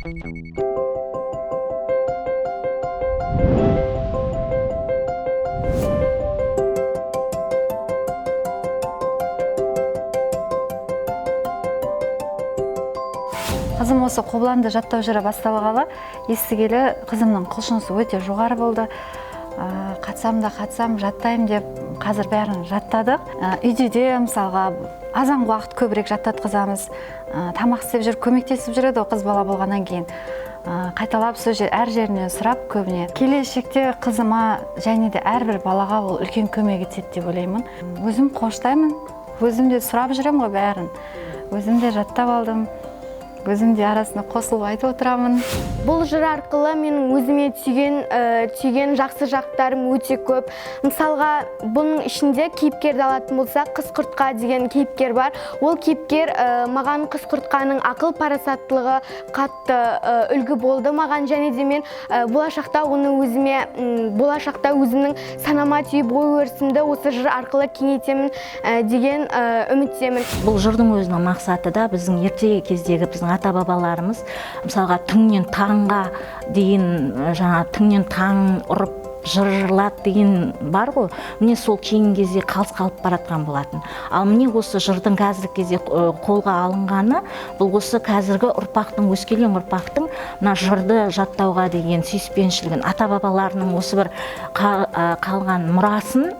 Қызым осы Қобыланды жаттап жүре басталғалы, естігелі қызымның құлшынысы өте жоғары болды. Қатсам, жаттайым деп қазір бәрін жаттадық. Үйде де мысалға азан уақыт көбірек жаттатқызамыз. Тамақ істеп жүріп көмектесіп жүреді қыз бала болғаннан кейін. Қайталап сол әр жерінен сұрап көбіне. Келешекте қызыма және де әрбір балаға ол үлкен көмек етеді деп ойлаймын. Өзім қоштаймын, өзім де сұрап жүрем ғой бәрін. Өзім де жаттап алдым. Өзім де арасында қосылып айтып отырамын. Бұл жыр арқылы менің өзіме түйген жақсы жақтарым өте көп. Мысалға, бұның ішінде кейіпкерді алатын болсақ, Қыз құртқа деген кейіпкер бар. Ол кейіпкер маған Қыз құртқаның ақыл парасаттылығы қатты үлгі болды маған, және де мен болашақта өзімнің санама түйіп ой-өрісімді осы жыр арқылы кеңейтемін деген үміттемін. Бұл жырдың өзінің мақсаты да біздің ертегі кездегі біздің ата-бабаларымыз мысалға түннен таңға дейін түннен таң ұрып жырлады деген бар ғой. Міне сол кейінгі кезде қалыс қалып баратқан болатын. Ал міне осы жырдың қазіргі кезде қолға алынғаны, бұл осы қазіргі ұрпақтың, өскелең ұрпақтың мына жырды жаттауға деген сүйіспеншілігін, ата-бабаларының осы бір қалған мұрасын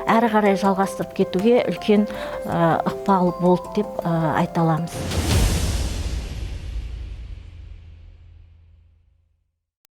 әрі қарай жалғастырып кетуге үлкен ықпал болды деп айта аламыз.